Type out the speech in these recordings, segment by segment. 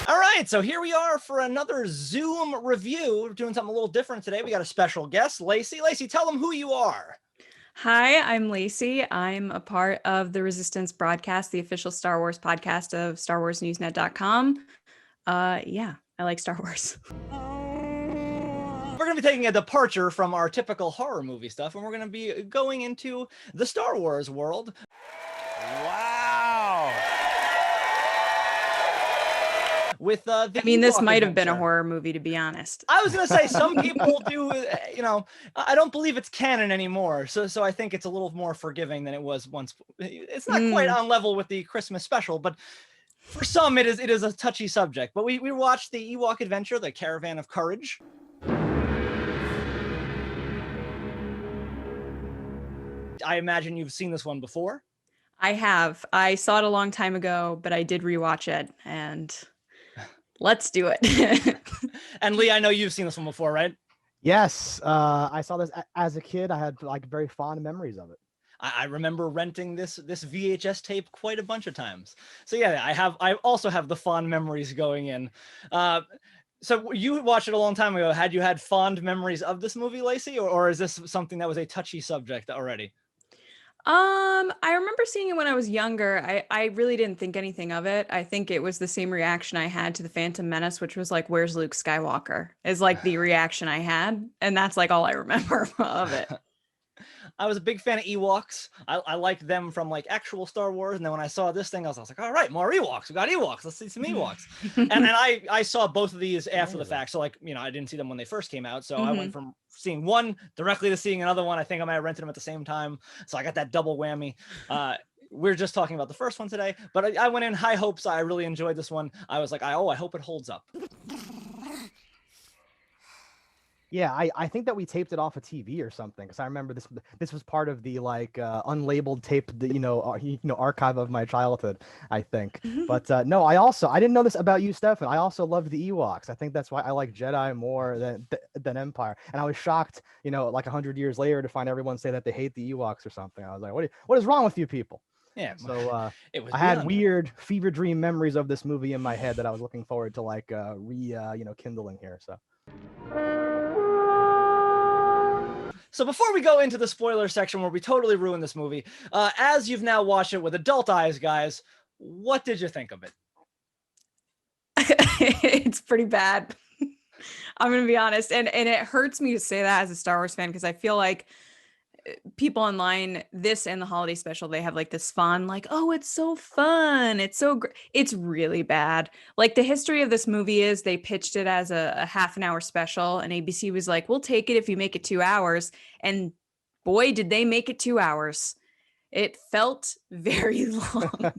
All right, so here we are for another Zoom review. We're doing something a little different today. We got a special guest, Lacey. Lacey, tell them who you are. Hi, I'm Lacey. I'm a part of the Resistance broadcast, the official Star Wars podcast of StarWarsNewsNet.com. Yeah, I like Star Wars. We're going to be taking a departure from our typical horror movie stuff, and we're going to be going into the Star Wars world. Wow. With the this Ewok might have been a Adventure. horror movie, to be honest. I was going to say, some people do, I don't believe it's canon anymore. So I think it's a little more forgiving than it was once. It's not quite on level with the Christmas special, but for some, it is a touchy subject. But we watched the Ewok Adventure, the Caravan of Courage. I imagine you've seen this one before. I have. I saw it a long time ago, but I did rewatch it, and let's do it. And Lee, I know you've seen this one before, right? Yes, I saw this as a kid. I had like very fond memories of it. I remember renting this VHS tape quite a bunch of times. So yeah, I also have the fond memories going in. So you watched it a long time ago. Had you had fond memories of this movie, Lacey, or is this something that was a touchy subject already? I remember seeing it when I was younger. I really didn't think anything of it. I think it was the same reaction I had to the Phantom Menace, which was like, "Where's Luke Skywalker?" is like the reaction I had, and that's like all I remember of it. I was a big fan of Ewoks. I liked them from like actual Star Wars, and then when I saw this thing, I was like, all right, more Ewoks. We got Ewoks. Let's see some Ewoks. and I saw both of these after the fact. So like, I didn't see them when they first came out. So I went from seeing one directly to seeing another one. I think I might have rented them at the same time. So I got that double whammy. We're just talking about the first one today, but I went in high hopes. I really enjoyed this one. I was like, I hope it holds up. Yeah, I think that we taped it off a TV or something, because I remember this was part of the like unlabeled tape, archive of my childhood, I think. But no, I didn't know this about you, Stefan. I also loved the Ewoks. I think that's why I like Jedi more than Empire. And I was shocked, like 100 years later, to find everyone say that they hate the Ewoks or something. I was like, what is wrong with you people? Yeah. So I had weird fever dream memories of this movie in my head that I was looking forward to like kindling here. So before we go into the spoiler section where we totally ruin this movie, as you've now watched it with adult eyes, guys, what did you think of it? It's pretty bad. I'm going to be honest. And it hurts me to say that as a Star Wars fan, because I feel like people online, this and the holiday special, they have like this fun, like, oh, it's so fun. It's so great. It's really bad. Like, the history of this movie is they pitched it as a half an hour special, and ABC was like, we'll take it if you make it 2 hours. And boy, did they make it 2 hours. It felt very long.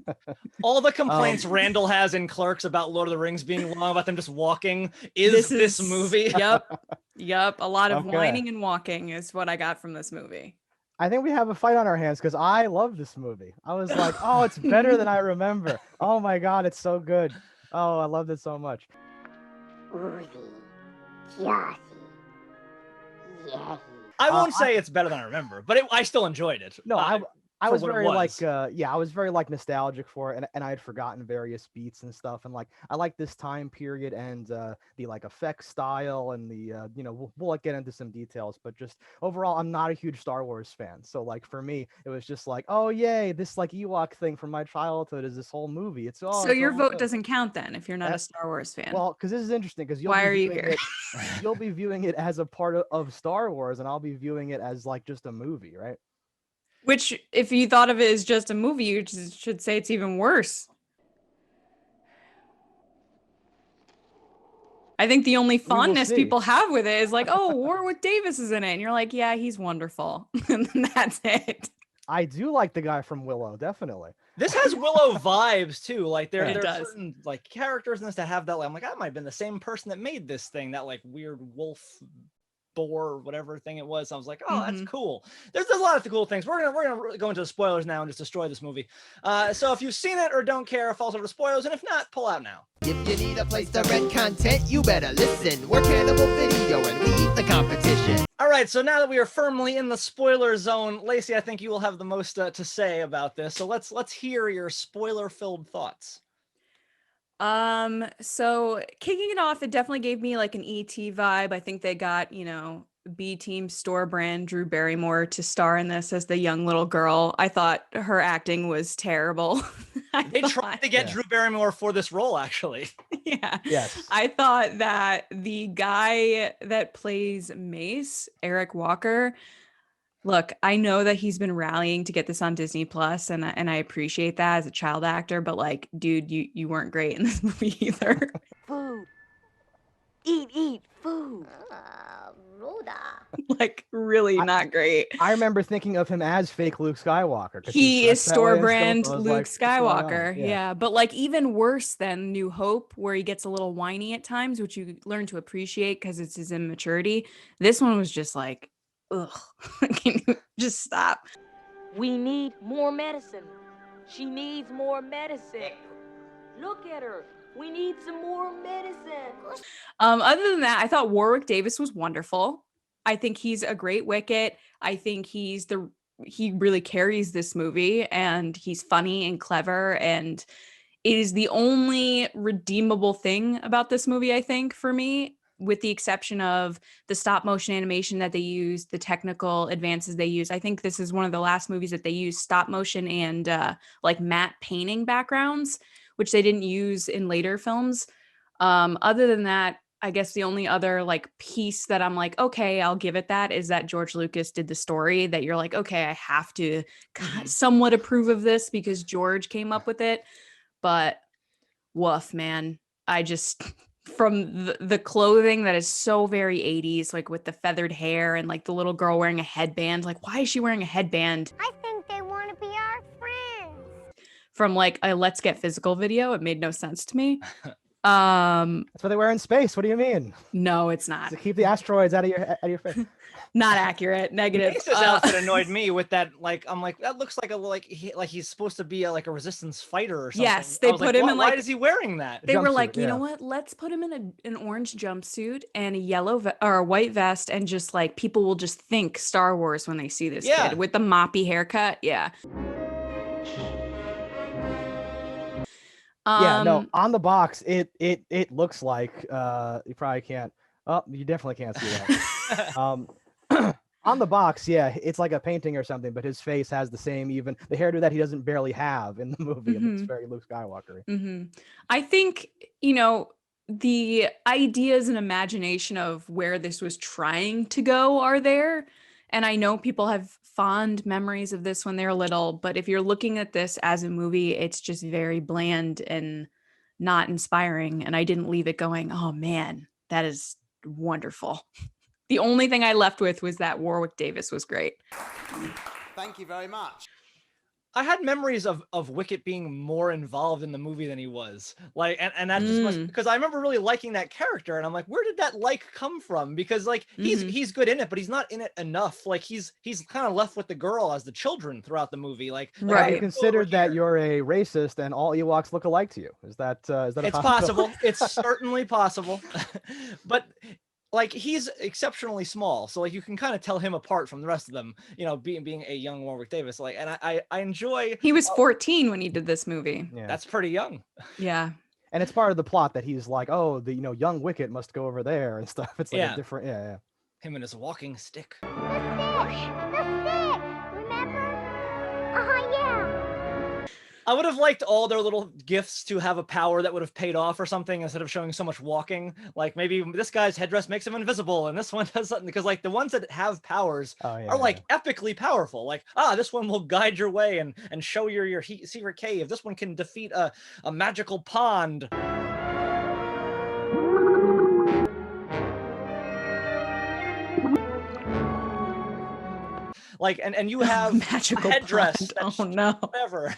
All the complaints Randall has in Clerks about Lord of the Rings being long, about them just walking, is this movie. Yep. A lot of whining and walking is what I got from this movie. I think we have a fight on our hands, because I love this movie. I was like, oh, it's better than I remember. Oh my God, it's so good. Oh, I loved it so much. I won't say it's better than I remember, but I still enjoyed it. No, I was very was. like nostalgic for it, and I had forgotten various beats and stuff, and like I like this time period and the like effect style and the we'll like get into some details, but just overall I'm not a huge Star Wars fan, so like for me it was just like, oh yay, this like Ewok thing from my childhood is this whole movie. So your vote doesn't count then if you're not a Star Wars fan. Well, because this is interesting, because why are you here? You'll be viewing it as a part of Star Wars, and I'll be viewing it as like just a movie, right? Which, if you thought of it as just a movie, you should say it's even worse. I think the only fondness people have with it is like, oh, Warwick Davis is in it. And you're like, yeah, he's wonderful. And then that's it. I do like the guy from Willow, definitely. This has Willow vibes too. Like there are certain like characters in this that have that. Like, I'm like, that might have been the same person that made this thing, that like weird wolf boar, whatever thing it was. I was like, oh, that's cool. There's a lot of cool things. We're gonna go into the spoilers now and just destroy this movie. So if you've seen it or don't care, falls over to spoilers, and if not, pull out now. If you need a place to rent content, you better listen. We're Cannibal Video and we eat the competition. All right, so now that we are firmly in the spoiler zone, Lacey, I think you will have the most to say about this. So let's hear your spoiler-filled thoughts. So kicking it off, it definitely gave me like an ET vibe. I think they got, B Team store brand Drew Barrymore to star in this as the young little girl. I thought her acting was terrible. They tried to get Yeah. Drew Barrymore for this role, actually. Yeah. Yes. I thought that the guy that plays Mace, Eric Walker, look, I know that he's been rallying to get this on Disney Plus, and I appreciate that as a child actor, but like, dude, you weren't great in this movie either. Food. Eat food. Like, really not great. I remember thinking of him as fake Luke Skywalker. 'cause He he's is dressed that way store and stuff. brand I was Luke like, what's going on? Skywalker. Yeah. But like even worse than New Hope, where he gets a little whiny at times, which you learn to appreciate because it's his immaturity. This one was just like, ugh. Can you just stop? We need more medicine. She needs more medicine. Look at her. We need some more medicine. Other than that, I thought Warwick Davis was wonderful. I think he's a great Wicket. I think he really carries this movie, and he's funny and clever, and it is the only redeemable thing about this movie, I think, for me, with the exception of the stop motion animation that they use, the technical advances they use. I think this is one of the last movies that they use stop motion and like matte painting backgrounds, which they didn't use in later films. Other than that, I guess the only other like piece that I'm like, okay, I'll give it that is that George Lucas did the story that you're like, okay, I have to somewhat approve of this because George came up with it. But woof, man. I just, from the clothing that is so very 80s, like with the feathered hair and like the little girl wearing a headband. Like, why is she wearing a headband? I think they want to be our friends. From like a Let's Get Physical video. It made no sense to me. That's what they wear in space. What do you mean? No, it's not. To keep the asteroids out of your face. Not accurate. Negative. Mace's outfit annoyed me with that. Like, I'm like, that looks like he's supposed to be like a resistance fighter or something. Yes, they put him in why like. is he wearing that? They were Jumpsuit, like, you know yeah. what? Let's put him in an orange jumpsuit and a yellow or a white vest, and just like people will just think Star Wars when they see this Yeah. kid with the moppy haircut. Yeah. Yeah, no, on the box, it looks like you probably can't. Oh, you definitely can't see that. On the box, yeah, it's like a painting or something, but his face has the same even the hairdo that he doesn't barely have in the movie, and it's very Luke Skywalker. I think, the ideas and imagination of where this was trying to go are there. And I know people have fond memories of this when they're little, but if you're looking at this as a movie, it's just very bland and not inspiring. And I didn't leave it going, oh man, that is wonderful. The only thing I left with was that Warwick Davis was great. Thank you very much. I had memories of Wicket being more involved in the movie than he was. Like, and that just must, because I remember really liking that character, and I'm like, where did that like come from? Because like he's good in it, but he's not in it enough. Like he's kind of left with the girl as the children throughout the movie. Like, Right. Have you considered that you're a racist and all Ewoks look alike to you? Is that a it's possibility? possible. It's certainly possible. But like he's exceptionally small, so like you can kind of tell him apart from the rest of them, being a young Warwick Davis. Like, and I enjoy. He was 14 when he did this movie. Yeah. That's pretty young. Yeah. And it's part of the plot that he's like, oh, the young Wicket must go over there and stuff. It's like Yeah. a different, yeah. Him and his walking stick. The stick, remember? Yeah. I would have liked all their little gifts to have a power that would have paid off or something instead of showing so much walking. Like maybe this guy's headdress makes him invisible and this one does something, because like the ones that have powers are like epically powerful. Like, this one will guide your way and show your secret cave. This one can defeat a magical pond. Like, and you have Magical a headdress. pond. That's Oh no. whatever.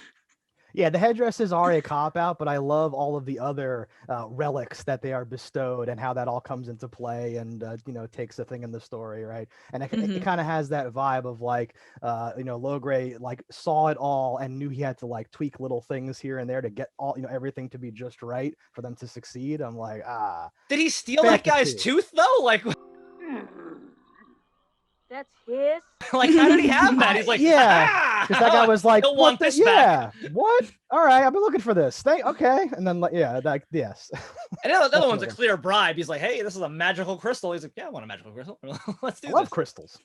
Yeah, the headdresses are a cop-out, but I love all of the other relics that they are bestowed and how that all comes into play and, takes a thing in the story, right? And it kind of has that vibe of like, Logray like saw it all and knew he had to like tweak little things here and there to get all, everything to be just right for them to succeed. I'm like, Did he steal that guy's fantasy. tooth though? Like, That's his. Like, how did he have that? He's like, Yeah, ah! because that guy was like, He'll what want the, this back. yeah, what? All right, I've been looking for this. Okay, and then like, yeah, that, yes. And the other one's a Definitely. clear bribe. He's like, hey, this is a magical crystal. He's like, yeah, I want a magical crystal. Let's do I love this. crystals.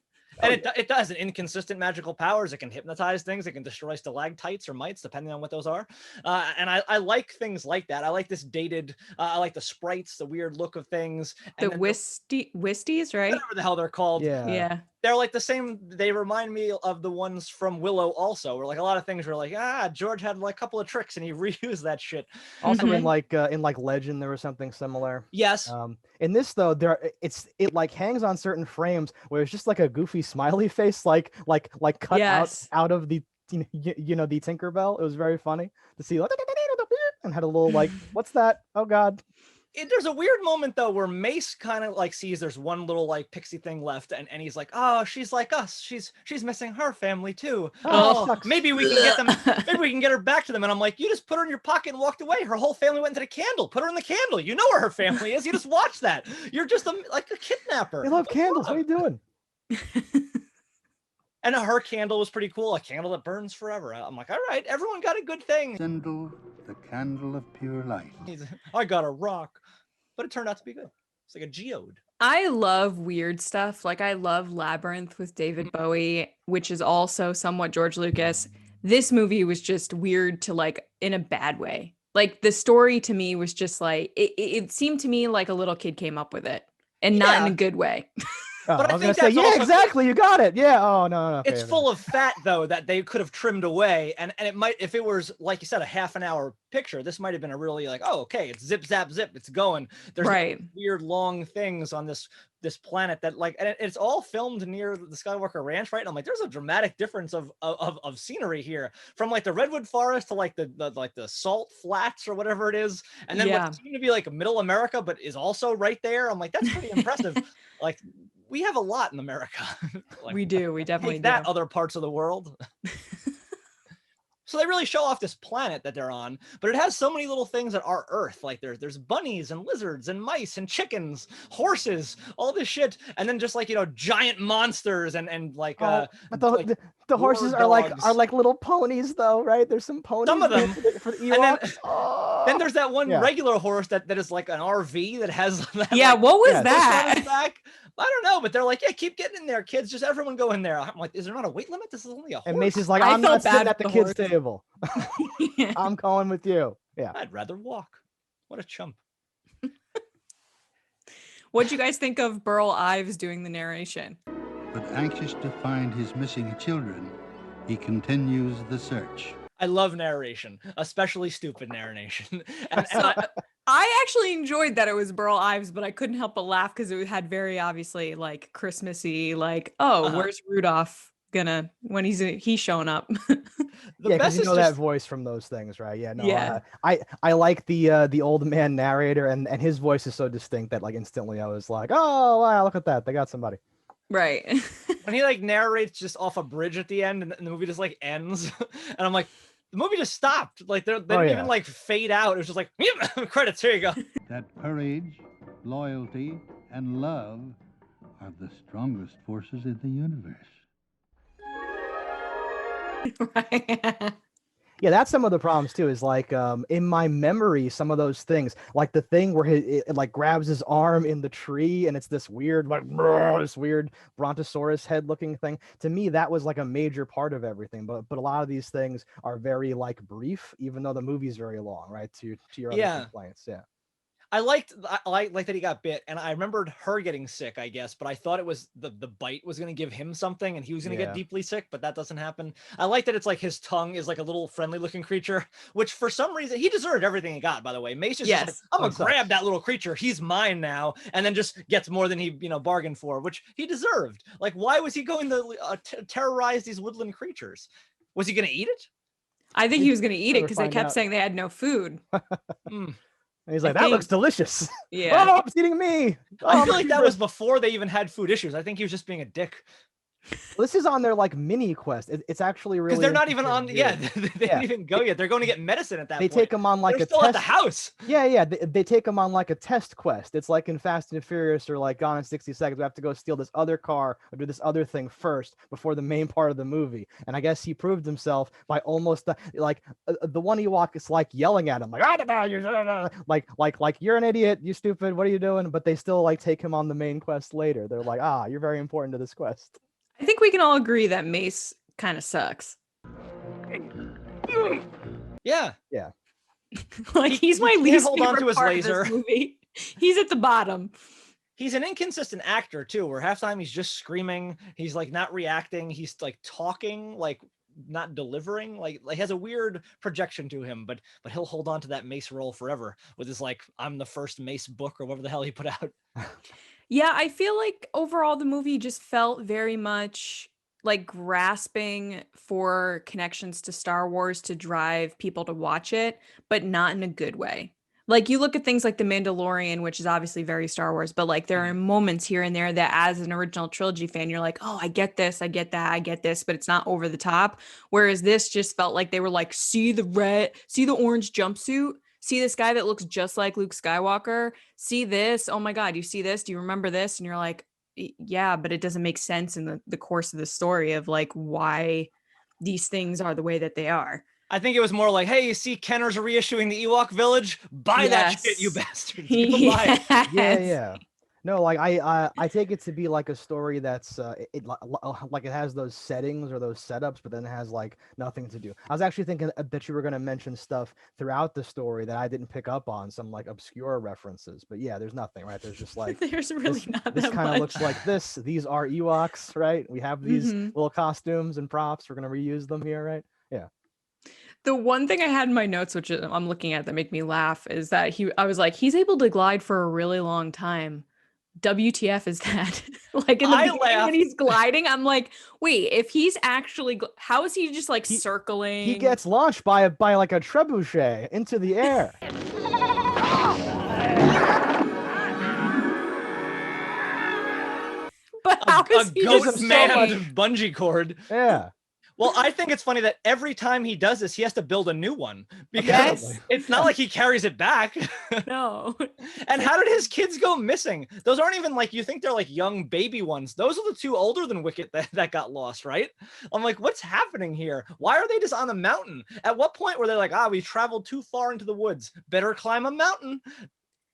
And it does an inconsistent magical powers. It can hypnotize things. It can destroy stalactites or mites, depending on what those are. And I like things like that. I like this dated. I like the sprites, the weird look of things. The And then Wisties, right? whatever the hell they're called. Yeah. They're like the same. They remind me of the ones from Willow also, where like a lot of things were like, George had like a couple of tricks and he reused that shit. Also in Mhm. like Legend, there was something similar. Yes. In this though, it like hangs on certain frames where it's just like a goofy smiley face, like cut Yes. out of the you know the Tinkerbell. It was very funny to see like and had a little like, what's that? Oh God. There's a weird moment though where Mace kind of like sees there's one little like pixie thing left, and he's like, oh, she's like us. She's missing her family too. Oh, Oh, sucks. maybe we can get them. Maybe we can get her back to them. And I'm like, you just put her in your pocket and walked away. Her whole family went into the candle. Put her in the candle. You know where her family is. You just watch that. You're just like a kidnapper. They love candles. What are you doing? And her candle was pretty cool. A candle that burns forever. I'm like, all right, everyone got a good thing. Cindel, the candle of pure light. I got a rock, but it turned out to be good. It's like a geode. I love weird stuff. Like I love Labyrinth with David Bowie, which is also somewhat George Lucas. This movie was just weird to like in a bad way. Like the story to me was just like it seemed to me like a little kid came up with it and not in a good way. Oh, But I I was think gonna say, that's yeah, also- exactly. You got it. Yeah. Oh no. It's full of fat though that they could have trimmed away, and it might, if it was like you said, a half an hour picture, this might have been a really like, oh, okay, it's zip zap zip, it's going. There's Right. weird long things on this planet that like, and it's all filmed near the Skywalker Ranch, right? And I'm like, there's a dramatic difference of scenery here, from like the redwood forest to like the salt flats or whatever it is, and then what seemed to be like middle America, but is also right there. I'm like, that's pretty impressive. Like, we have a lot in America. Like, We do. We definitely take that, do. other parts of the world. So they really show off this planet that they're on, but it has so many little things that are Earth. Like there's bunnies and lizards and mice and chickens, horses, all this shit, and then just like, you know, giant monsters and like but like the horses war dogs. are like little ponies though, right? There's some ponies. Some of there them. for the And then- Ewoks. Then there's that one Yeah. regular horse that is like an RV that has that, Yeah, like, what was Yes. push on that? its back. I don't know, but they're like, yeah, keep getting in there, kids. Just everyone go in there. I'm like, is there not a weight limit? This is only a horse. And Macy's like, I I'm felt not sitting bad at the for the kids' horse. table. I'm going with you. Yeah. I'd rather walk. What a chump. What'd you guys think of Burl Ives doing the narration? But anxious to find his missing children, he continues the search. I love narration, especially stupid narration. and So, I actually enjoyed that it was Burl Ives, but I couldn't help but laugh because it had very obviously like Christmassy, like, oh, Uh-huh. where's Rudolph gonna when he's showing up? the Yeah, because best you is know just, that voice from those things, right? Yeah, no. Yeah. I like the old man narrator, and his voice is so distinct that like instantly I was like, oh wow, look at that, they got somebody. Right. when he like narrates just off a bridge at the end, and the movie just like ends, and I'm like, the movie just stopped. Like they didn't yeah. even like fade out. It was just like credits. Here you go. That courage, loyalty, and love are the strongest forces in the universe. Right. Yeah, that's some of the problems too. Is like in my memory, some of those things, like the thing where it like grabs his arm in the tree, and it's this weird like this weird brontosaurus head looking thing. To me, that was like a major part of everything. But a lot of these things are very like brief, even though the movie's very long, right? To your other Yeah. complaints, yeah. I liked that he got bit, and I remembered her getting sick, I guess, but I thought it was the bite was going to give him something and he was going to Yeah. get deeply sick, but that doesn't happen. I like that it's like his tongue is like a little friendly looking creature, which for some reason he deserved everything he got, by the way. Mace is just like, Yes. I'm gonna Oh, grab that little creature, he's mine now, and then just gets more than he bargained for, which he deserved. Like, why was he going to terrorize these woodland creatures? Was he going to eat it? I think he was gonna eat it Never because they find kept out. saying they had no food. Hmm. And he's I like, that think- looks delicious. Yeah. Oh, it's eating me. I Oh, feel like that Jesus. was before they even had food issues. I think he was just being a dick. This is on their like mini quest. It's actually really Because they're not even on. interesting Yeah, to they didn't even go yet. They're going to get medicine at that They point. take them on like They're a still test. at the house. Yeah, they take them on like a test quest. It's like in Fast and Furious or like Gone in 60 Seconds. We have to go steal this other car or do this other thing first before the main part of the movie. And I guess he proved himself by almost the one Ewok is like yelling at him like like you're an idiot, you stupid, what are you doing? But they still like take him on the main quest later. They're like, you're very important to this quest. I think we can all agree that Mace kind of sucks. Yeah. Like he's my can't least hold on favorite to his part laser. of this movie. He's at the bottom. He's an inconsistent actor too, where half time he's just screaming, he's like not reacting, he's like talking, like not delivering, like has a weird projection to him, but he'll hold on to that Mace role forever with his like I'm the first Mace book or whatever the hell he put out. Yeah, I feel like overall the movie just felt very much like grasping for connections to Star Wars to drive people to watch it, but not in a good way. Like you look at things like The Mandalorian, which is obviously very Star Wars, but like there are moments here and there that as an original trilogy fan, you're like, oh, I get this, I get that, I get this, but it's not over the top. Whereas this just felt like they were like, see the orange jumpsuit, see this guy that looks just like Luke Skywalker, see this, oh my God, you see this, do you remember this? And you're like, yeah, but it doesn't make sense in the course of the story of like why these things are the way that they are. I think it was more like, hey, you see Kenner's reissuing the Ewok Village? Buy that shit, you bastards. Go buy it. Yeah. No, like I take it to be like a story that's like it has those settings or those setups, but then it has like nothing to do. I was actually thinking that you were going to mention stuff throughout the story that I didn't pick up on, some like obscure references. But yeah, there's nothing, right? There's just like there's really not this that kind of much. looks like this. These are Ewoks, right? We have these little costumes and props. We're going to reuse them here, right? Yeah. The one thing I had in my notes, which I'm looking at that make me laugh, is that I was like, he's able to glide for a really long time. WTF is that? Like in the beginning when he's gliding, I'm like, wait, if he's actually, how is he just like circling? He gets launched by like a trebuchet into the air. But how is he ghost just man so much- bungee cord? Yeah. Well, I think it's funny that every time he does this, he has to build a new one because it's not like he carries it back. No. And how did his kids go missing? Those aren't even like, you think they're like young baby ones. Those are the two older than Wicket that got lost, right? I'm like, what's happening here? Why are they just on the mountain? At what point were they like, we traveled too far into the woods, better climb a mountain?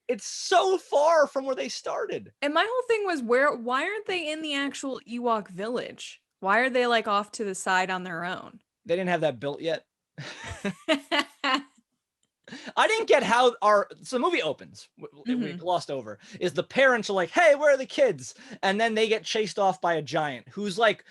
It's so far from where they started. And my whole thing was why aren't they in the actual Ewok village? Why are they like off to the side on their own? They didn't have that built yet. I didn't get how so the movie opens, we glossed over, is the parents are like, hey, where are the kids? And then they get chased off by a giant who's like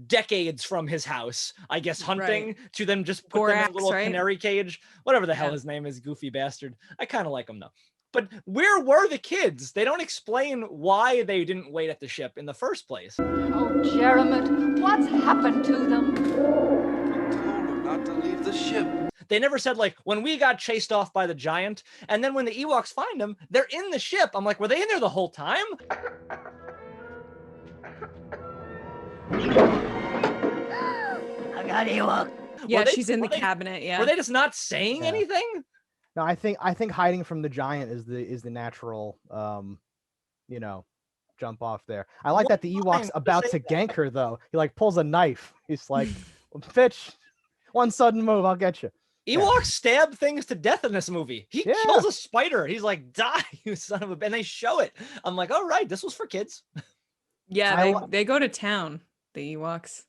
decades from his house, I guess, hunting to them just put them in a little canary cage, whatever the hell his name is, goofy bastard. I kind of like him though. But where were the kids? They don't explain why they didn't wait at the ship in the first place. Oh, Jeremy, what's happened to them? I told them not to leave the ship. They never said, like, when we got chased off by the giant, and then when the Ewoks find them, they're in the ship. I'm like, were they in there the whole time? I got Ewok. Yeah, she's in the cabinet. Yeah. Were they just not saying anything? No, I think hiding from the giant is the natural jump off there. I like that the Ewok's about to gank her though. He like pulls a knife. He's like, bitch, one sudden move, I'll get you. Ewoks stab things to death in this movie. He kills a spider. He's like, die, you son of a... And they show it. I'm like, all right, this was for kids. Yeah, they go to town, the Ewoks.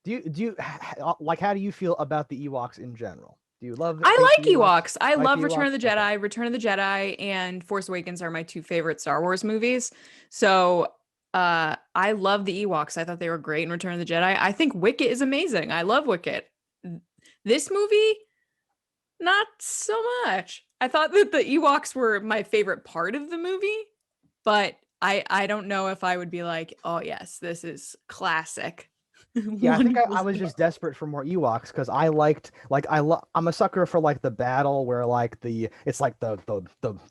Do you like, how do you feel about the Ewoks in general? Do you love I like Ewoks. I like love Ewoks? Return of the Jedi. Return of the Jedi and Force Awakens are my two favorite Star Wars movies. So I love the Ewoks. I thought they were great in Return of the Jedi. I think Wicket is amazing. I love Wicket. This movie, not so much. I thought that the Ewoks were my favorite part of the movie, but I don't know if I would be like, oh yes, this is classic. Yeah, I think I was just desperate for more Ewoks because I liked I'm a sucker for like the battle where like it's like the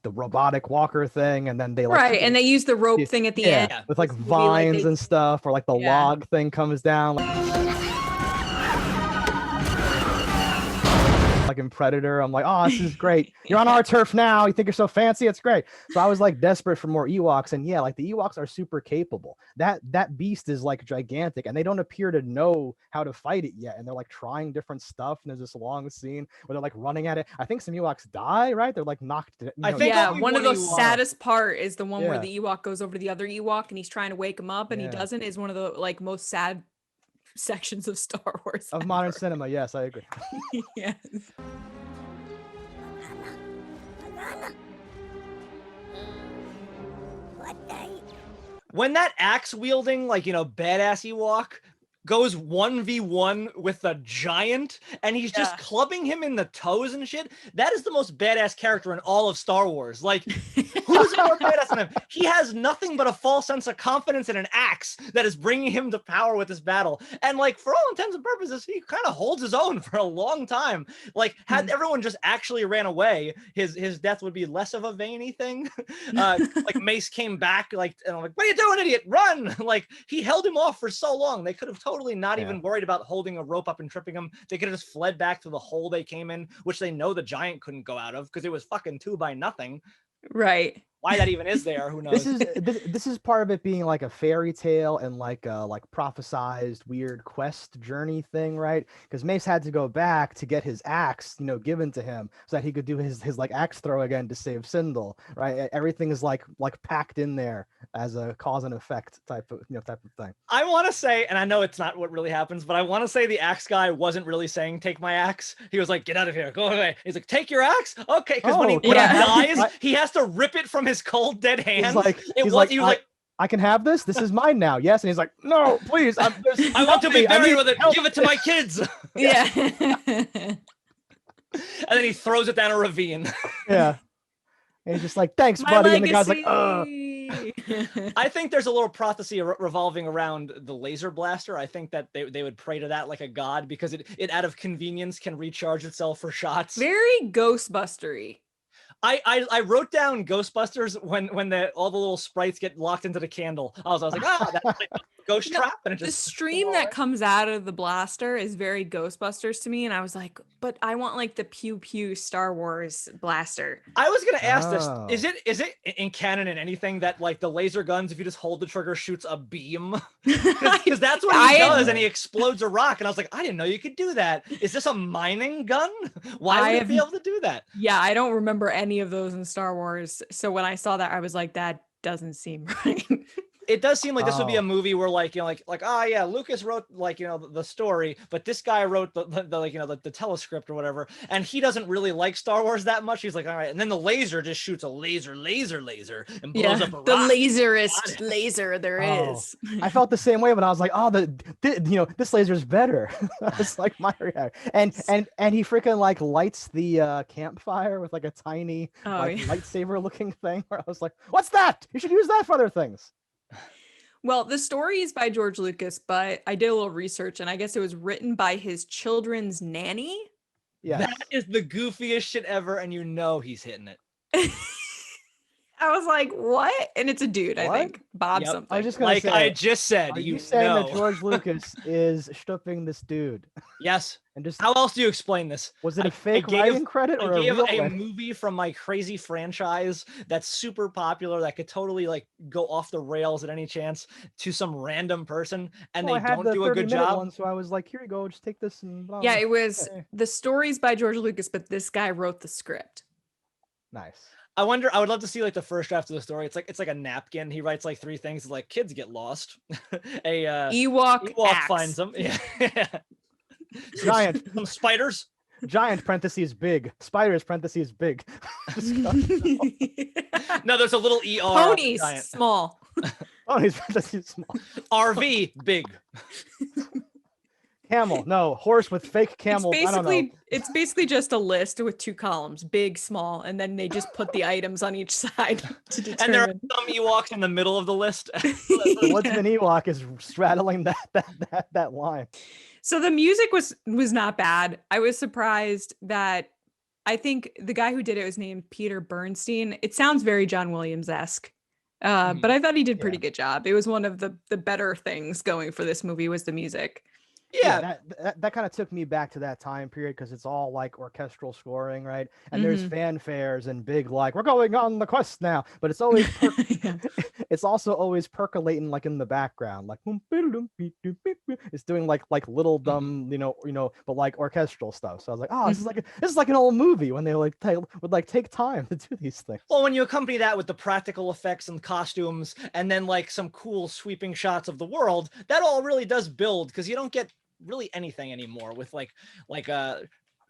robotic walker thing, and then they like Right, and they use the rope thing at the end. with like This movie, vines they- and stuff, or like the Yeah. log thing comes down. Like in Predator, I'm like, oh, this is great. You're on our turf now. You think you're so fancy? It's great. So I was like desperate for more Ewoks, and yeah, like the Ewoks are super capable. That beast is like gigantic, and they don't appear to know how to fight it yet. And they're like trying different stuff. And there's this long scene where they're like running at it. I think some Ewoks die, right? They're like knocked. I think yeah, only one of one the Ewok. saddest part is the one where Yeah. the Ewok goes over to the other Ewok and he's trying to wake him up and he Yeah. doesn't. Is one of the like most sad sections of Star Wars Of modern ever. cinema. Yes, I agree. Yes. When that axe wielding, like, badass Ewok goes 1v1 with a giant and he's just clubbing him in the toes and shit, that is the most badass character in all of Star Wars. Like, who's more badass than him? He has nothing but a false sense of confidence in an axe that is bringing him to power with this battle. And like, for all intents and purposes, he kind of holds his own for a long time. Like, had everyone just actually ran away, his death would be less of a veiny thing. Like Mace came back, like, and I'm like, what are you doing, idiot? Run! Like, he held him off for so long. They could have totally not even worried about holding a rope up and tripping him. They could have just fled back to the hole they came in, which they know the giant couldn't go out of because it was fucking 2 by nothing. Right. Why that even is there, who knows? This is part of it being like a fairy tale and like a prophesized weird quest journey thing, right? Because Mace had to go back to get his axe, given to him so that he could do his like axe throw again to save Cindel, right? Everything is like packed in there as a cause and effect type of thing. I want to say, and I know it's not what really happens, but I want to say the axe guy wasn't really saying take my axe. He was like, get out of here, go away. He's like, take your axe? Okay, because when he dies, he has to rip it from his cold dead hands. He was like, I can have this. This is mine now. Yes, and he's like, no, please. I want to be buried with it. Give it to my kids. Yeah. And then he throws it down a ravine. Yeah. And he's just like, thanks, buddy. And the guy's like, I think there's a little prophecy revolving around the laser blaster. I think that they would pray to that like a god because it out of convenience can recharge itself for shots. Very Ghostbustery. I wrote down Ghostbusters when all the little sprites get locked into the candle. I was like, that's like a ghost trap, and it just the stream that comes out of the blaster is very Ghostbusters to me, and I was like, but I want like the pew pew Star Wars blaster. I was gonna ask this: is it in canon in anything that like the laser guns, if you just hold the trigger, shoots a beam? Because that's what he does, and he explodes a rock. And I was like, I didn't know you could do that. Is this a mining gun? Why would it be able to do that? Yeah, I don't remember any of those in Star Wars. So when I saw that, I was like, that doesn't seem right. It does seem like this would be a movie where like Lucas wrote like the story, but this guy wrote the telescript or whatever, and he doesn't really like Star Wars that much. He's like, all right, and then the laser just shoots a laser and blows up a rock. The laserest laser there is. I felt the same way when I was like, this laser's better. That's like my reaction. And he freaking like lights the campfire with like a tiny lightsaber looking thing where I was like, what's that? You should use that for other things. Well, the story is by George Lucas, but I did a little research and I guess it was written by his children's nanny. Yeah. That is the goofiest shit ever, and he's hitting it. I was like, what? And it's a dude, I think. Bob something. I was just gonna say, I just said, are you saying that George Lucas is stuffing this dude? Yes. And just how else do you explain this? Was it a fake writing credit or I gave a a movie from my crazy franchise that's super popular that could totally like go off the rails at any chance to some random person, and they don't do a good job. One, so I was like, here you go, just take this and blah, yeah, blah. it was the stories by George Lucas, but this guy wrote the script. Nice. I would love to see like the first draft of the story. It's like a napkin. He writes like 3 things like kids get lost. Ewok finds them. Yeah. Giant. Some spiders. Giant parentheses big. Spiders parentheses big. No, there's a little ER. Ponies small. Ponies parentheses small. RV big. Camel, no, horse with fake camel. I don't know. It's basically just a list with 2 columns, big, small, and then they just put the items on each side to determine. And there are some Ewoks in the middle of the list. The Woodsman Ewok is straddling that line. So the music was not bad. I was surprised that I think the guy who did it was named Peter Bernstein. It sounds very John Williams-esque. But I thought he did pretty good job. It was one of the better things going for this movie was the music. Yeah, that kind of took me back to that time period because it's all like orchestral scoring, right? And there's fanfares and big like we're going on the quest now, but it's always it's also always percolating like in the background, like it's doing like little dumb, you know, but like orchestral stuff. So I was like, oh, this is like an old movie when they would take time to do these things. Well, when you accompany that with the practical effects and costumes, and then like some cool sweeping shots of the world, that all really does build because you don't get really anything anymore with like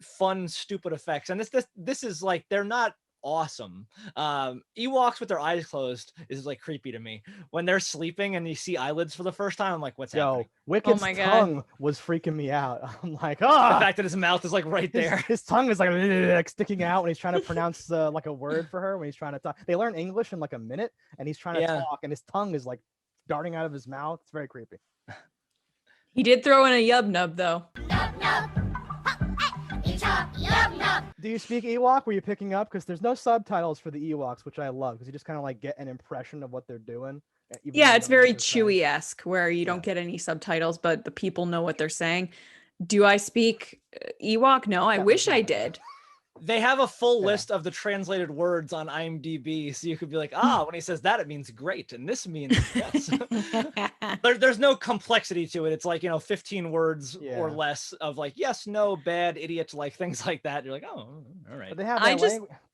fun stupid effects, and this is like they're not awesome. Ewoks with their eyes closed is like creepy to me. When they're sleeping and you see eyelids for the first time, I'm like, what's happening? Wicket's tongue was freaking me out. I'm like, oh, the fact that his mouth is like right there. His tongue is like sticking out when he's trying to pronounce like a word for her when he's trying to talk. They learn English in like a minute and he's trying to talk and his tongue is like darting out of his mouth. It's very creepy. He did throw in a yub nub though. Do you speak Ewok? Were you picking up? Because there's no subtitles for the Ewoks, which I love because you just kind of like get an impression of what they're doing. Yeah, it's very Chewie-esque where you don't get any subtitles, but the people know what they're saying. Do I speak Ewok? No, I wish I did. They have a full list of the translated words on IMDb, so you could be like, when he says that, it means great, and this means yes. There's no complexity to it. It's like, 15 words or less of like, yes, no, bad, idiot, like things like that. You're like, oh, all right. But they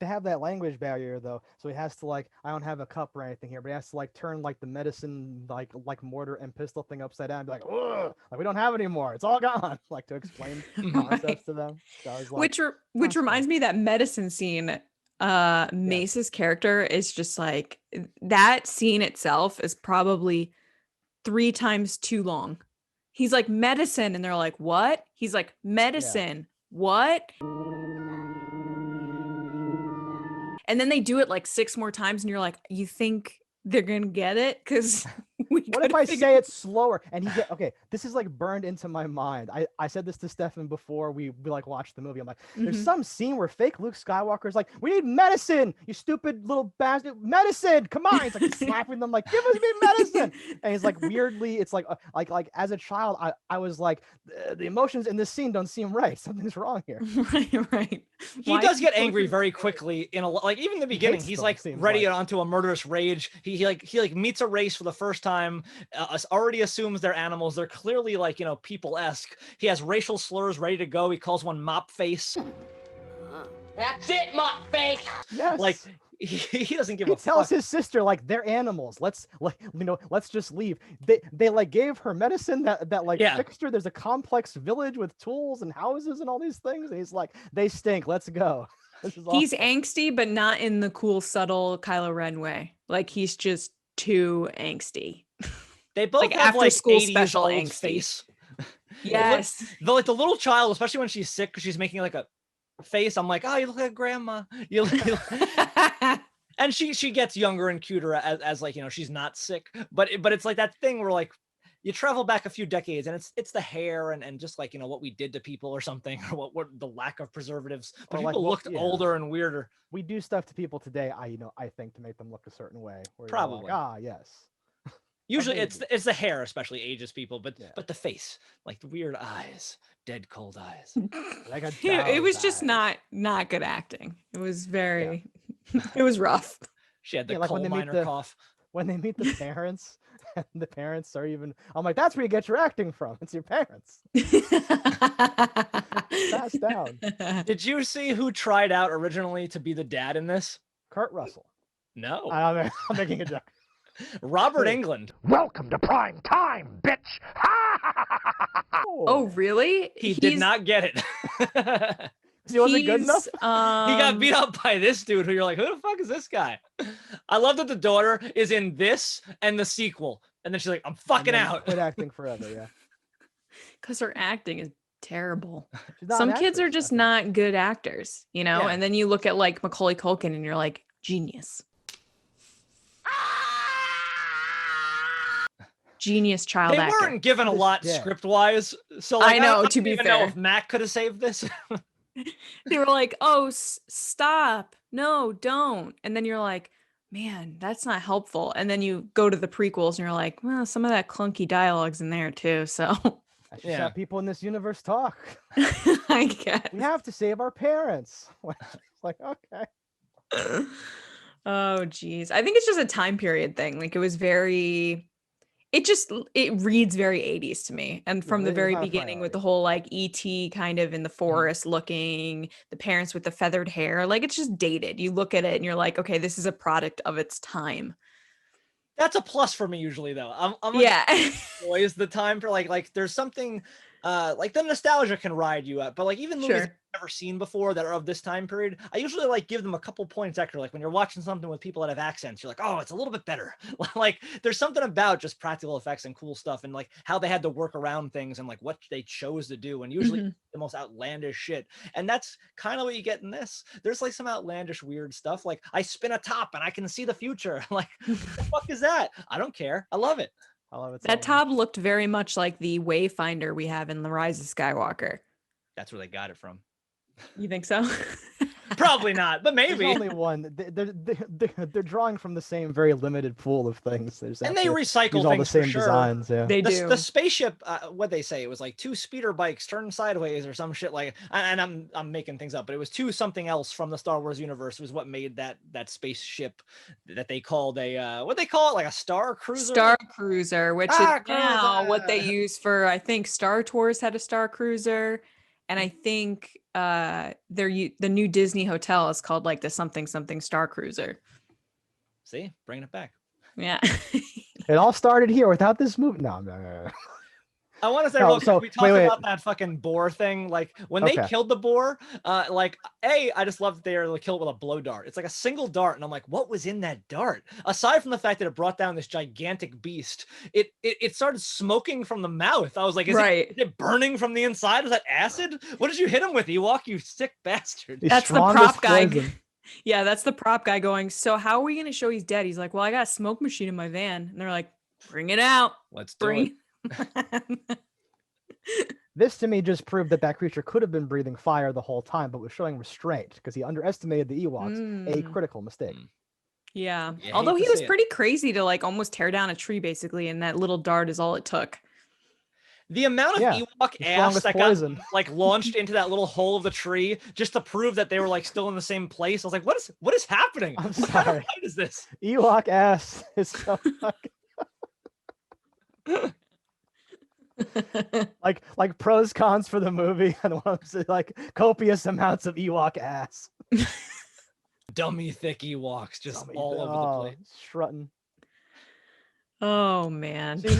have that language barrier though, so he has to like, I don't have a cup or anything here, but he has to like turn like the medicine like mortar and pistol thing upside down and be like, ugh, like we don't have it anymore. It's all gone. Like to explain concepts to them. So I was like, which reminds me that medicine scene, Mace's character is just like that scene itself is probably 3 times too long. He's like medicine and they're like, what? He's like medicine. What? And then they do it like 6 more times and you're like, you think they're gonna get it? Because what if I say it slower and he get okay? This is like burned into my mind. I said this to Stefan before we like watched the movie. I'm like, there's some scene where fake Luke Skywalker's like, we need medicine, you stupid little bastard, medicine, come on. He's like slapping them like, give us me medicine. And he's like weirdly, it's like as a child, I was like, the emotions in this scene don't seem right. Something's wrong here. Right. He does get angry very quickly in a like even in the beginning. He's like ready onto a murderous rage. He meets a race for the first time. Already assumes they're animals. They're clearly like people-esque. He has racial slurs ready to go. He calls one mop face. That's it, mop face. Yes. Like he doesn't give a fuck. He tells his sister like they're animals. Let's just leave. They like gave her medicine that like fixed her. There's a complex village with tools and houses and all these things. And he's like, they stink. Let's go. He's angsty, but not in the cool, subtle Kylo Ren way. Like he's just too angsty. They both like have after like school 80s special old angsty face. Yes. Like the little child, especially when she's sick, because she's making like a face. I'm like, oh, you look like grandma. And she gets younger and cuter as like she's not sick. But it's like that thing where like you travel back a few decades and it's the hair and just like what we did to people or something, or what the lack of preservatives. But people looked older and weirder. We do stuff to people today, I think, to make them look a certain way. Probably. Like, yes. Usually it's the hair especially ages people, but the face, like the weird eyes, dead cold eyes. Like it was just not good acting. It was very it was rough. She had the coal miner cough. When they meet the parents and the parents are even, I'm like, that's where you get your acting from. It's your parents. Pass down. Did you see who tried out originally to be the dad in this? Kurt Russell. No. I'm making a joke. Robert Englund. Welcome to prime time, bitch. Oh, really? He did not get it. He wasn't good enough. He got beat up by this dude who you're like, who the fuck is this guy? I love that the daughter is in this and the sequel. And then she's like, I'm fucking out. Quit acting forever, yeah. Because her acting is terrible. She's not Some an kids are actress, I just think. not good actors, you know? Yeah. And then you look at like Macaulay Culkin and you're like, genius. Genius child They actor. weren't given a This lot day. script wise, so like, I know, don't to be even know fair. if Mac could have saved this. They were like, oh, stop. No, don't. And then you're like, man, that's not helpful. And then you go to the prequels and you're like, well, some of that clunky dialogue's in there too. So That's just Yeah. how people in this universe talk. I guess. We have to save our parents. It's like, okay. Oh, geez. I think it's just a time period thing. Like it was it reads very 80s to me. And from the it's very not a beginning with priority. the whole like ET kind of in the forest looking, the parents with the feathered hair, like it's just dated. You look at it and you're like, okay, this is a product of its time. That's a plus for me usually though. I'm Yeah. always the time for like there's something like the nostalgia can ride you up, but like even movies Sure. I've never seen before that are of this time period, I usually like give them a couple points extra. Like when you're watching something with people that have accents, you're like, oh, it's a little bit better. Like there's something about just practical effects and cool stuff and like how they had to work around things and like what they chose to do, and usually the most outlandish shit. And that's kind of what you get in this. There's like some outlandish weird stuff, like I spin a top and I can see the future. Like what the fuck is that? I don't care, I love it. I love it. That top looked very much like the Wayfinder we have in The Rise of Skywalker. That's where they got it from. You think so? Probably not, but There's maybe. only one. They're drawing from the same very limited pool of things. And they recycle use all the things for same sure. designs. Yeah. They do. The spaceship, what they say, it was like 2 speeder bikes turned sideways or some shit like, and I'm making things up, but it was 2 something else from the Star Wars universe was what made that spaceship that they called a what they call it, like a Star Cruiser. Star Cruiser, which Star is now what they Cruiser. use for, I think Star Tours had a Star Cruiser, and I think the new Disney hotel is called like the something Star Cruiser. See, bringing it back. Yeah. It all started here without this movie. No. I want to say No, real quick, so, we talked wait. about that fucking boar thing. Like when they Okay. killed the boar, like I just love that they were able to kill it with a blow dart. It's like a single dart, and I'm like, what was in that dart? Aside from the fact that it brought down this gigantic beast, it started smoking from the mouth. I was like, is it burning from the inside? Was that acid? What did you hit him with, Ewok? You sick bastard. That's the prop guy. Yeah, that's the prop guy going, so how are we going to show he's dead? He's like, well, I got a smoke machine in my van. And they're like, bring it out. Let's do it. This to me just proved that creature could have been breathing fire the whole time, but was showing restraint because he underestimated the Ewoks. A critical mistake. Yeah. You Although hate he to was see it. pretty crazy to like almost tear down a tree basically, and that little dart is all it took. The amount of Ewok the ass strongest that poison. got like launched into that little hole of the tree just to prove that they were like still in the same place. I was like, what is happening? I'm What kind of sorry. fight is this? Ewok ass is so fucking like pros cons for the movie, and one of them is like copious amounts of Ewok ass. Dummy thick Ewoks just all over the place. Strutting. Oh man. So you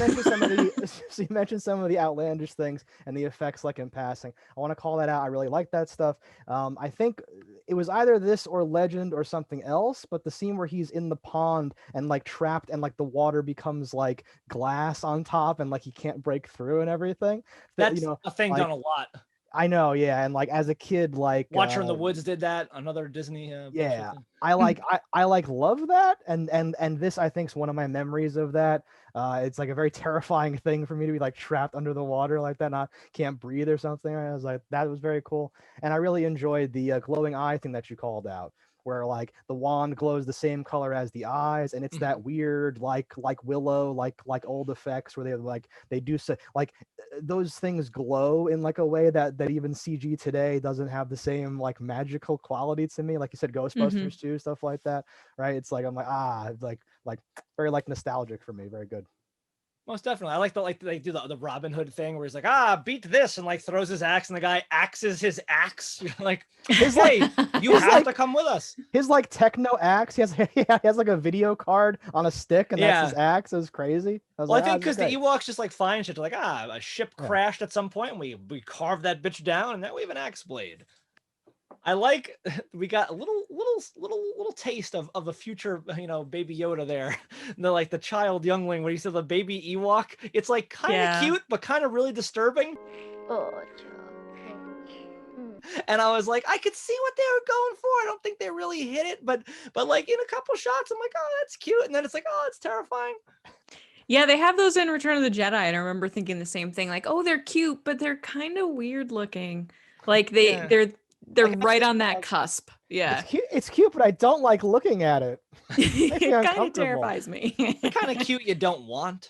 mentioned some of the outlandish things and the effects, like in passing. I want to call that out. I really like that stuff. I think it was either this or Legend or something else, but the scene where he's in the pond and like trapped and like the water becomes like glass on top and like he can't break through and everything. That's a thing like, done a lot. I know, yeah, and like as a kid, like Watcher in the Woods did that. Another Disney. Yeah, thing. I love that, and this I think is one of my memories of that. It's like a very terrifying thing for me to be like trapped under the water like that, not can't breathe or something. I was like, that was very cool, and I really enjoyed the glowing eye thing that you called out, where like the wand glows the same color as the eyes, and it's that weird like Willow like old effects where they do so like those things glow in like a way that even CG today doesn't have the same like magical quality to me. Like you said, Ghostbusters too, stuff like that, right? It's like I'm like like very like nostalgic for me. Very good. Most definitely. I like they do the Robin Hood thing where he's like, beat this, and like throws his axe, and the guy axes his axe. You're like, hey, you have to come with us. His like techno axe. He has like a video card on a stick, and that's his axe. It was crazy. I think because the Ewoks just like find shit. They're like, a ship crashed at some point, and we carved that bitch down, and now we have an axe blade. I like we got a little taste of a future, baby Yoda there. The child youngling where you said the baby Ewok. It's like kind of cute, but kind of really disturbing. Oh, And I was like, I could see what they were going for. I don't think they really hit it, but like in a couple shots, I'm like, oh, that's cute. And then it's like, oh, it's terrifying. Yeah, they have those in Return of the Jedi, and I remember thinking the same thing, like, oh, they're cute, but they're kind of weird looking. Like they're right on that cusp. Yeah. It's cute, but I don't like looking at it. It kind of terrifies me. The kind of cute you don't want.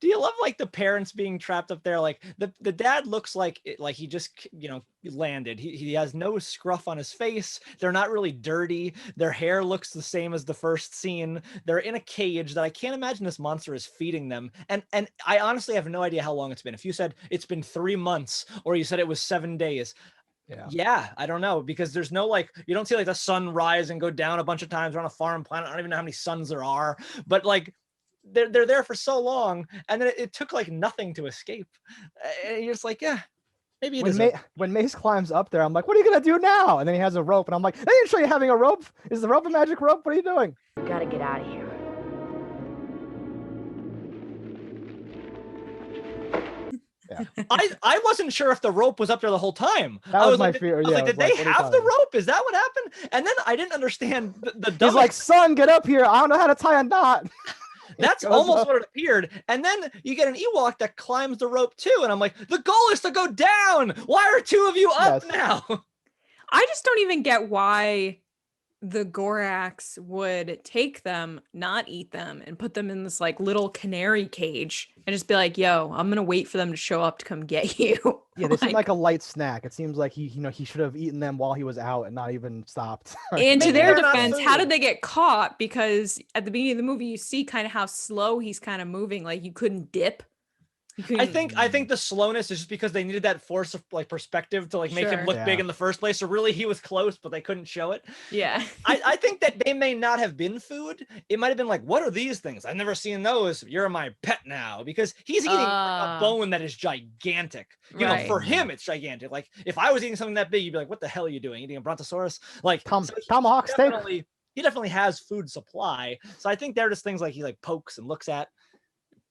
Do you love like the parents being trapped up there? Like the dad looks like he just landed. He has no scruff on his face. They're not really dirty. Their hair looks the same as the first scene. They're in a cage that I can't imagine this monster is feeding them. And I honestly have no idea how long it's been. If you said it's been 3 months or you said it was 7 days. Yeah, I don't know, because there's no you don't see like the sun rise and go down a bunch of times. We're on a foreign planet. I don't even know how many suns there are, but like they're there for so long, and then it took like nothing to escape. And you're just like, yeah, maybe when Mace climbs up there, I'm like, what are you gonna do now? And then he has a rope, and I'm like, they didn't show you having a rope. Is the rope a magic rope? What are you doing? We gotta get out of here. Yeah. I wasn't sure if the rope was up there the whole time. That was my fear. Yeah, did they have the rope? Is that what happened? And then I didn't understand the He's like, son, get up here. I don't know how to tie a knot. That's almost what it appeared. And then you get an Ewok that climbs the rope too. And I'm like, the goal is to go down. Why are 2 of you up now? I just don't even get why the Gorax would take them, not eat them, and put them in this like little canary cage and just be like, yo, I'm gonna wait for them to show up to come get you. Yeah, they seem like a light snack. It seems like he should have eaten them while he was out and not even stopped. And to their defense, how did they get caught? Because at the beginning of the movie, you see kind of how slow he's kind of moving. Like you couldn't dip. I think the slowness is just because they needed that force of like perspective to like make him look big in the first place. So really he was close, but they couldn't show it. Yeah. I think that they may not have been food. It might have been like, what are these things? I've never seen those. You're my pet now, because he's eating a bone that is gigantic. You know, for him, it's gigantic. Like if I was eating something that big, you'd be like, what the hell are you doing? Eating a brontosaurus? Like tomahawk steak. He definitely has food supply. So I think they're just things like he like pokes and looks at.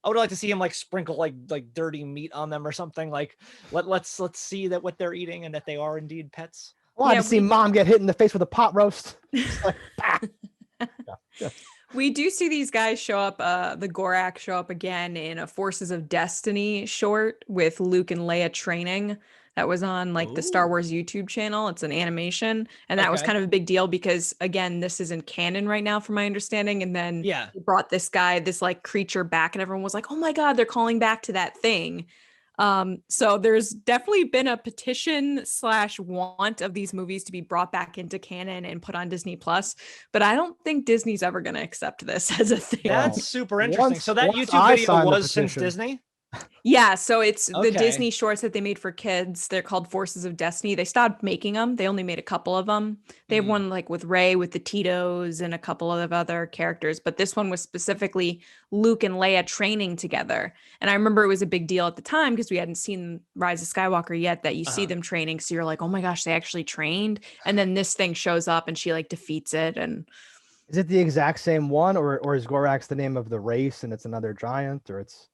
I would like to see him like sprinkle like dirty meat on them or something. Like let's see that what they're eating and that they are indeed pets. I want to see mom get hit in the face with a pot roast. Like, We do see these guys show up, the Gorax show up again in a Forces of Destiny short with Luke and Leia training. That was on like the Star Wars YouTube channel. It's an animation. And that was kind of a big deal because again, this isn't canon right now from my understanding. And then he brought this guy, this like creature back, and everyone was like, oh my God, they're calling back to that thing. So there's definitely been a petition / want of these movies to be brought back into canon and put on Disney Plus, but I don't think Disney's ever going to accept this as a thing. That's super interesting. So that YouTube video was since Disney? Yeah, so it's the Disney shorts that they made for kids. They're called Forces of Destiny. They stopped making them. They only made a couple of them. They have one like with Rey, with the Tito's, and a couple of other characters. But this one was specifically Luke and Leia training together. And I remember it was a big deal at the time because we hadn't seen Rise of Skywalker yet, that you see them training. So you're like, oh my gosh, they actually trained. And then this thing shows up and she like defeats it. And is it the exact same one, or is Gorax the name of the race and it's another giant, or it's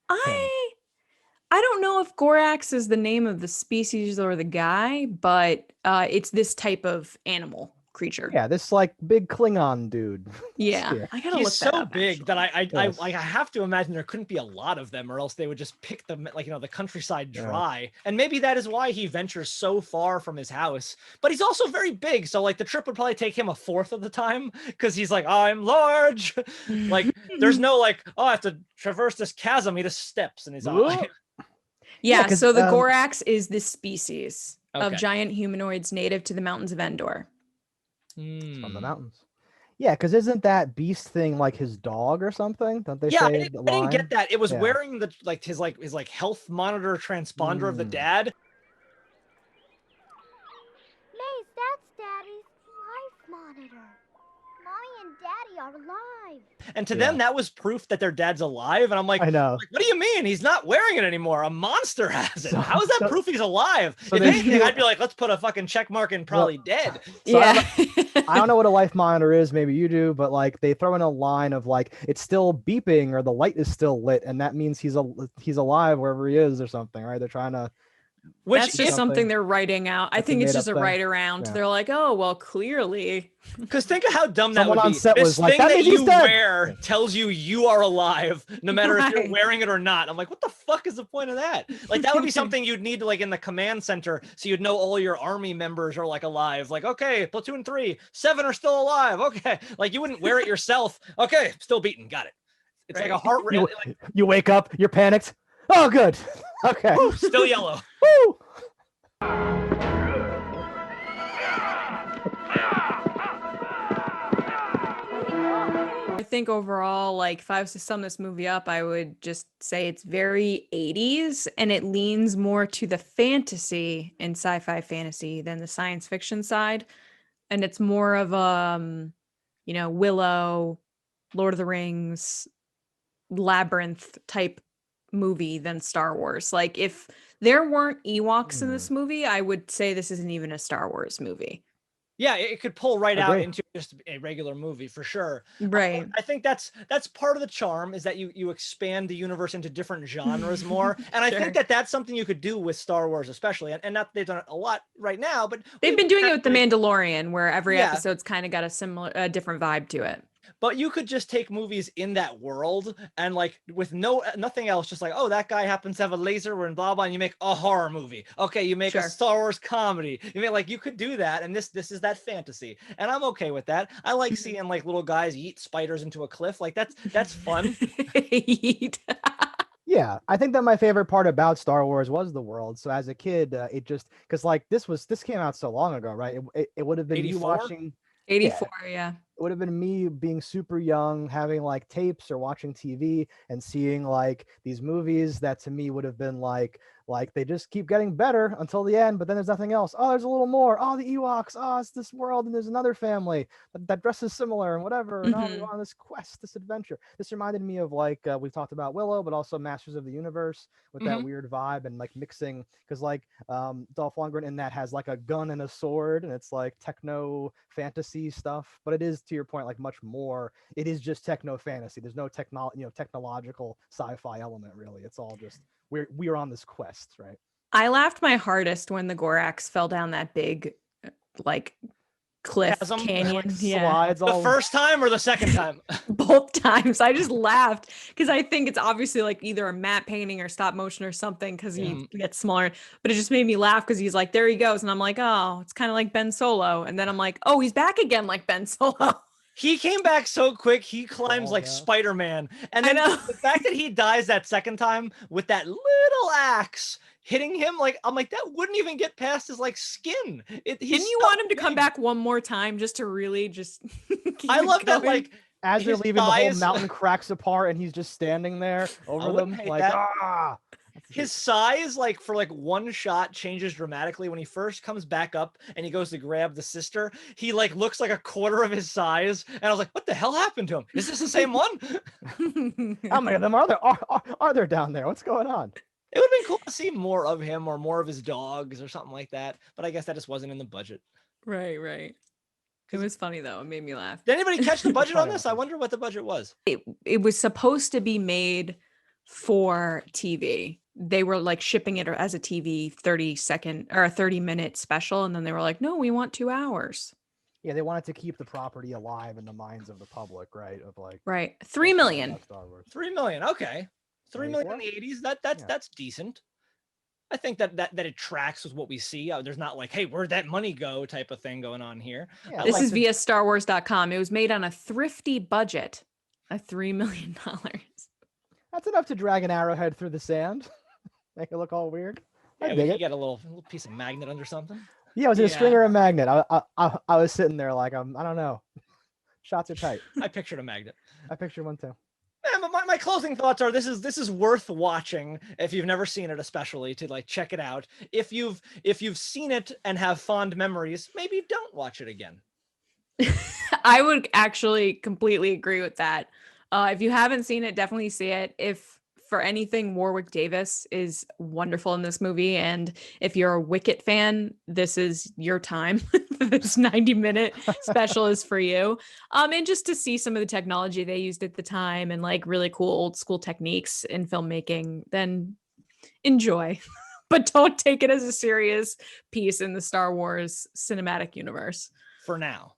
I don't know if Gorax is the name of the species or the guy, but it's this type of animal creature. Yeah, this like big Klingon dude. Yeah, I gotta look He's that so up, big that I have to imagine there couldn't be a lot of them, or else they would just pick them like the countryside dry. And maybe that is why he ventures so far from his house. But he's also very big, so like the trip would probably take him a fourth of the time because he's like, I'm large. Like there's no like, oh, I have to traverse this chasm. He just steps and he's like. Yeah, so the Gorax is this species of giant humanoids native to the mountains of Endor. From the mountains. Yeah, because isn't that beast thing like his dog or something? Don't they say? I didn't get that. It was wearing the his health monitor transponder of the dad. Mace, that's Daddy's life monitor. Mommy and Daddy We are alive. And to them, that was proof that their dad's alive. And I'm like, I know. what do you mean? He's not wearing it anymore. A monster has it. So- How is that so- proof he's alive? so If they anything, feel- I'd be like, let's put a fucking check mark and probably dead. So Yeah. I don't know what a life monitor is. Maybe you do, but like they throw in a line of like it's still beeping or the light is still lit, and that means he's alive wherever he is or something, right? They're trying to. Which That's just something they're writing out. I That's a think it's made-up just a thing. write around. Yeah. They're like, oh, well, clearly. Because think of how dumb Someone that would on be. set This was like, thing "That that means he's you dead." wear tells you you are alive, no matter if you're Right. wearing it or not. I'm like, what the fuck is the point of that? Like, that would be something you'd need like in the command center, so you'd know all your army members are like alive. Like, okay, platoon 3, 7 are still alive. Okay, like you wouldn't wear it yourself. Okay, still beaten. Got it. It's like a heart rate. You wake up, you're panicked. Oh, good. Okay. Still yellow. Woo! I think overall, like if I was to sum this movie up, I would just say it's very 80s and it leans more to the fantasy and sci-fi fantasy than the science fiction side. And it's more of Willow, Lord of the Rings, Labyrinth type movie than Star Wars. Like if there weren't Ewoks in this movie, I would say this isn't even a Star Wars movie. Yeah, it could pull right out Agree. into just a regular movie for sure. Right. I think that's part of the charm is that you expand the universe into different genres more. And I Sure. think that that's something you could do with Star Wars, especially. And not that they've done it a lot right now, but They've been doing it with The Mandalorian, where every Yeah. episode's kind of got a different vibe to it. But you could just take movies in that world and like with nothing else, just like, oh, that guy happens to have a laser and blah blah, and you make a horror movie. Okay, you make a Sure. Star Wars comedy. You mean like you could do that, and this is that fantasy, and I'm okay with that. I like seeing like little guys eat spiders into a cliff. Like that's fun. Yeah, I think that my favorite part about Star Wars was the world. So as a kid, it just because like this came out so long ago, right? It would have been me 84? watching. 84, yeah. It would have been me being super young, having like tapes or watching TV and seeing like these movies that to me would have been like they just keep getting better until the end, but then there's nothing else. Oh, there's a little more. Oh, the Ewoks. Oh, it's this world and there's another family that dresses similar and whatever. And oh, we go on this quest, this adventure. This reminded me of like we've talked about Willow, but also Masters of the Universe with that weird vibe and like mixing because like Dolph Lundgren in that has like a gun and a sword and it's like techno fantasy stuff, but it is to your point like much more. It is just techno fantasy. There's no technological sci-fi element really. It's all just we are on this quest, right? I laughed my hardest when the Gorax fell down that big like cliff Chasm? canyon. Like Yeah. slides The all first time or the second time? Both times. I just laughed because I think it's obviously like either a matte painting or stop motion or something because he gets smaller. But it just made me laugh because he's like, there he goes. And I'm like, oh, it's kind of like Ben Solo. And then I'm like, oh, he's back again like Ben Solo. He came back so quick, he climbs like yeah. Spider-Man. And I then know. the fact that he dies that second time with that little axe hitting him, like I'm like, that wouldn't even get past his like skin. Didn't Didn't you want him to come back one more time just to really just keep I it love that going? like as they're his leaving, the whole thighs- mountain cracks apart and he's just standing there over them wouldn't hate like that. ah. his size like for like one shot changes dramatically when he first comes back up and he goes to grab the sister. He like looks like a quarter of his size, and I was like, what the hell happened to him? Is this the same one? How many of them are there down there? What's going on? It would have been cool to see more of him or more of his dogs or something like that, but I guess that just wasn't in the budget. Right. It was funny though. It made me laugh. Did anybody catch the budget on this? I wonder what the budget was. It was supposed to be made for TV. They were like shipping it as a TV 30-second or a 30-minute special, and then they were like, no, we want 2 hours. Yeah, they wanted to keep the property alive in the minds of the public, right? Of like Right. 3 million. Star Wars. 3 million. Okay. 3 million in 24? the 80s. That's decent. I think that it tracks with what we see. There's not like, hey, where'd that money go type of thing going on here. Yeah, This like is the- via StarWars.com. It was made on a thrifty budget of $3 million. That's enough to drag an arrowhead through the sand. Make it look all weird. I Yeah, dig you it. get a little piece of magnet under something. Yeah, was it a Yeah. string or a magnet? I was sitting there like I don't know. Shots are tight. I pictured a magnet. I picture one too. Yeah, but my closing thoughts are this is worth watching if you've never seen it, especially to like check it out. If you've seen it and have fond memories, maybe don't watch it again. I would actually completely agree with that. If you haven't seen it, definitely see it. If for anything, Warwick Davis is wonderful in this movie. And if you're a Wicket fan, this is your time. This 90-minute special is for you. And just to see some of the technology they used at the time and like really cool old school techniques in filmmaking, then enjoy. But don't take it as a serious piece in the Star Wars cinematic universe. For now.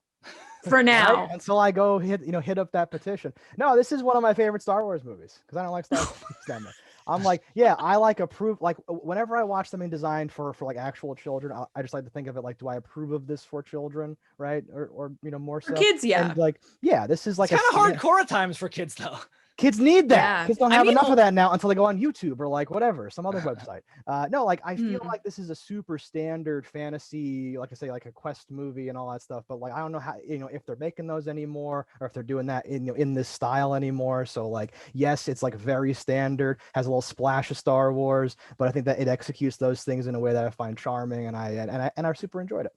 For now. Right? Until I go hit up that petition. No, this is one of my favorite Star Wars movies because I don't like Star Wars that much. I'm like, yeah, I like approve. Like whenever I watch something designed for like actual children, I just like to think of it like, do I approve of this for children, right? Or more so for kids, yeah. And like, yeah, this is like it's kind of hardcore at times for kids though. Kids need that. Yeah. Kids don't have enough of that now until they go on YouTube or like whatever, some other website. No, like I feel like this is a super standard fantasy, like I say, like a quest movie and all that stuff. But like I don't know how, if they're making those anymore or if they're doing that in this style anymore. So like, yes, it's like very standard, has a little splash of Star Wars, but I think that it executes those things in a way that I find charming, and I super enjoyed it.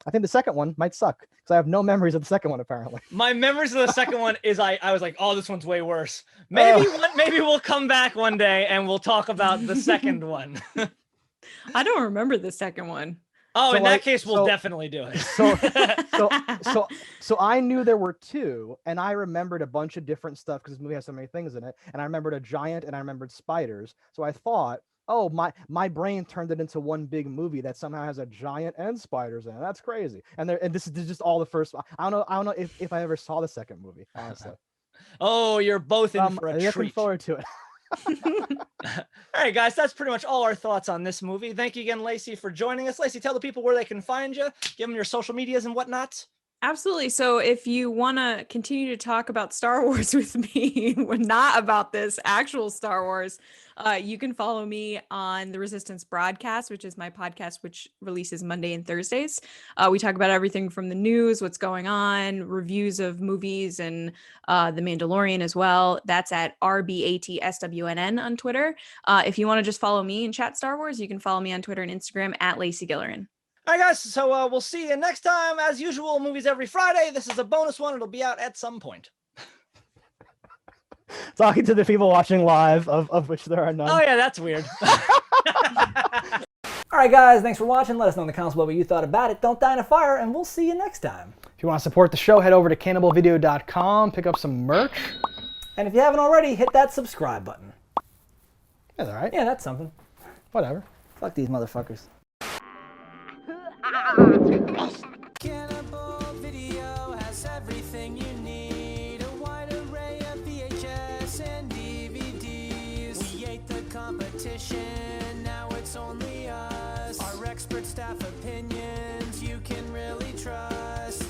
I think the second one might suck because I have no memories of the second one apparently. My memories of the second one is I was like, oh, this one's way worse. Maybe we'll come back one day and we'll talk about the second one. I don't remember the second one. Oh, so in that case, we'll definitely do it. So I knew there were two, and I remembered a bunch of different stuff because this movie has so many things in it. And I remembered a giant, and I remembered spiders. So I thought, oh, my brain turned it into one big movie that somehow has a giant and spiders in it. That's crazy. And this is just all the first. I don't know if I ever saw the second movie, honestly. Oh, you're both in for a treat. Looking forward to it. All right, guys, that's pretty much all our thoughts on this movie. Thank you again, Lacey, for joining us. Lacey, tell the people where they can find you. Give them your social medias and whatnot. Absolutely. So if you want to continue to talk about Star Wars with me, not about this actual Star Wars, you can follow me on the Resistance Broadcast, which is my podcast, which releases Monday and Thursdays. We talk about everything from the news, what's going on, reviews of movies, and The Mandalorian as well. That's at RBATSWNN on Twitter. If you want to just follow me and chat Star Wars, you can follow me on Twitter and Instagram at Lacey Gilleran. All right, guys, so we'll see you next time. As usual, movies every Friday. This is a bonus one. It'll be out at some point. Talking to the people watching live, of which there are none. Oh, yeah, that's weird. All right, guys, thanks for watching. Let us know in the comments below what you thought about it. Don't die in a fire, and we'll see you next time. If you want to support the show, head over to cannibalvideo.com, pick up some merch. And if you haven't already, hit that subscribe button. That's all right. Yeah, that's something. Whatever. Fuck these motherfuckers. Cannibal Video has everything you need. A wide array of VHS and DVDs. We ate the competition, now it's only us. Our expert staff opinions you can really trust.